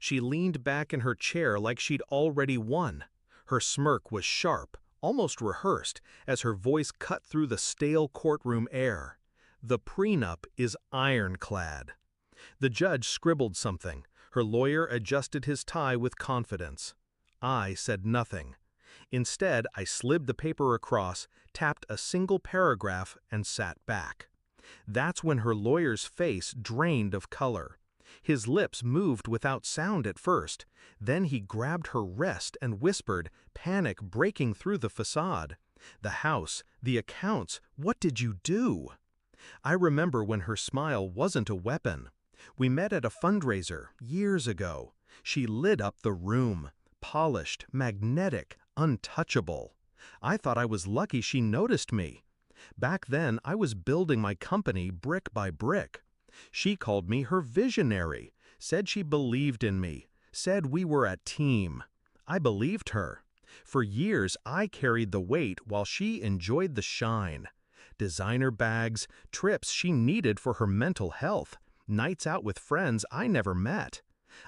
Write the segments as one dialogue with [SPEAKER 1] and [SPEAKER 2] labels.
[SPEAKER 1] She leaned back in her chair like she'd already won. Her smirk was sharp, almost rehearsed, as her voice cut through the stale courtroom air. The prenup is ironclad. The judge scribbled something. Her lawyer adjusted his tie with confidence. I said nothing. Instead, I slid the paper across, tapped a single paragraph, and sat back. That's when her lawyer's face drained of color. His lips moved without sound at first. Then he grabbed her wrist and whispered, panic breaking through the facade. "The house, the accounts, what did you do?" I remember when her smile wasn't a weapon. We met at a fundraiser years ago. She lit up the room, polished, magnetic, untouchable. I thought I was lucky she noticed me. Back then, I was building my company brick by brick. She called me her visionary, said she believed in me, said we were a team. I believed her. For years, I carried the weight while she enjoyed the shine. Designer bags, trips she needed for her mental health, nights out with friends I never met.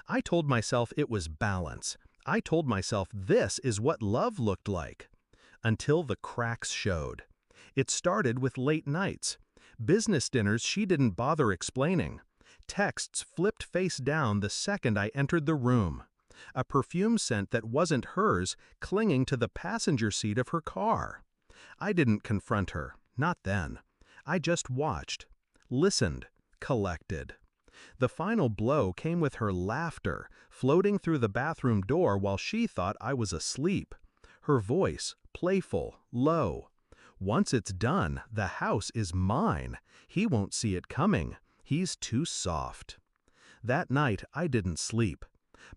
[SPEAKER 1] I told myself it was balance. I told myself this is what love looked like. Until the cracks showed. It started with late nights. Business dinners she didn't bother explaining. Texts flipped face down the second I entered the room. A perfume scent that wasn't hers clinging to the passenger seat of her car. I didn't confront her, not then. I just watched, listened, collected. The final blow came with her laughter, floating through the bathroom door while she thought I was asleep. Her voice, playful, low. "Once it's done, the house is mine. He won't see it coming. He's too soft." That night, I didn't sleep.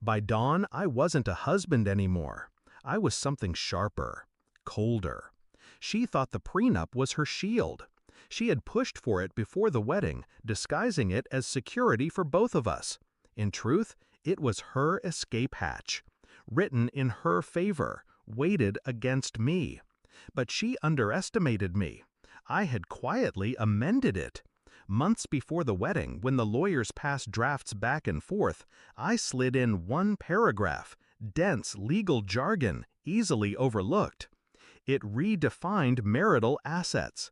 [SPEAKER 1] By dawn, I wasn't a husband anymore. I was something sharper, colder. She thought the prenup was her shield. She had pushed for it before the wedding, disguising it as security for both of us. In truth, it was her escape hatch. Written in her favor, weighted against me. But she underestimated me. I had quietly amended it. Months before the wedding, when the lawyers passed drafts back and forth, I slid in one paragraph, dense legal jargon, easily overlooked. It redefined marital assets.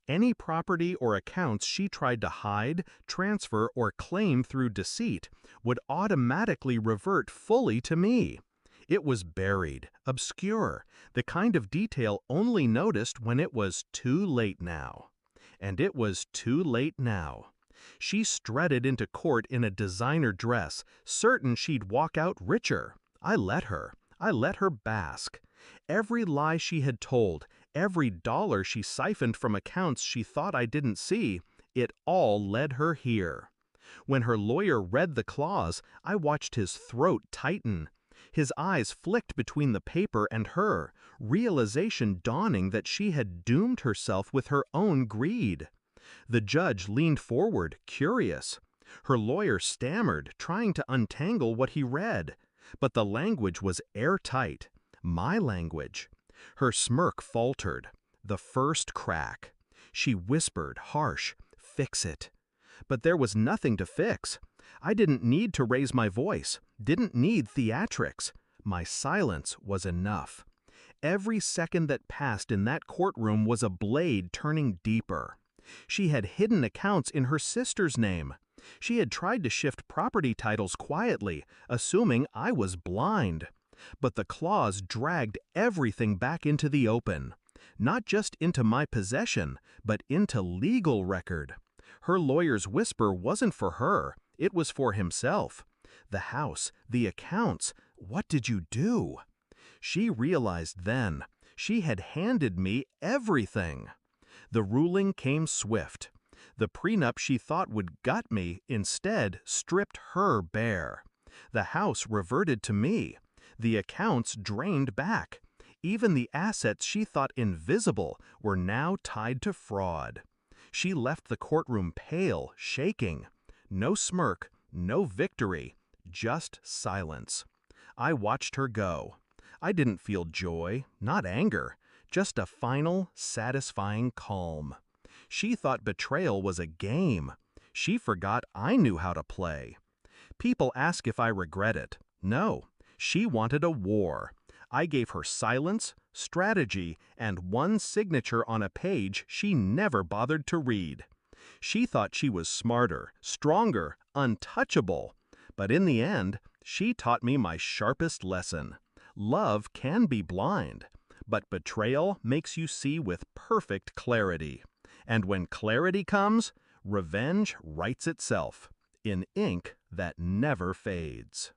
[SPEAKER 1] Any property or accounts she tried to hide, transfer, or claim through deceit would automatically revert fully to me. It was buried, obscure, the kind of detail only noticed when it was too late now. And it was too late now. She strutted into court in a designer dress, certain she'd walk out richer. I let her. I let her bask. Every lie she had told, every dollar she siphoned from accounts she thought I didn't see, it all led her here. When her lawyer read the clause, I watched his throat tighten. His eyes flicked between the paper and her, realization dawning that she had doomed herself with her own greed. The judge leaned forward, curious. Her lawyer stammered, trying to untangle what he read. But the language was airtight. My language. Her smirk faltered. The first crack. She whispered, harsh, "Fix it." But there was nothing to fix. I didn't need to raise my voice, didn't need theatrics. My silence was enough. Every second that passed in that courtroom was a blade turning deeper. She had hidden accounts in her sister's name. She had tried to shift property titles quietly, assuming I was blind. But the clause dragged everything back into the open. Not just into my possession, but into legal record. Her lawyer's whisper wasn't for her, it was for himself. The house, the accounts, what did you do? She realized then, she had handed me everything. The ruling came swift. The prenup she thought would gut me instead stripped her bare. The house reverted to me. The accounts drained back. Even the assets she thought invisible were now tied to fraud. She left the courtroom pale, shaking. No smirk, no victory, just silence. I watched her go. I didn't feel joy, not anger, just a final, satisfying calm. She thought betrayal was a game. She forgot I knew how to play. People ask if I regret it. No, she wanted a war. I gave her silence, strategy, and one signature on a page she never bothered to read. She thought she was smarter, stronger, untouchable. But in the end, she taught me my sharpest lesson. Love can be blind, but betrayal makes you see with perfect clarity. And when clarity comes, revenge writes itself in ink that never fades.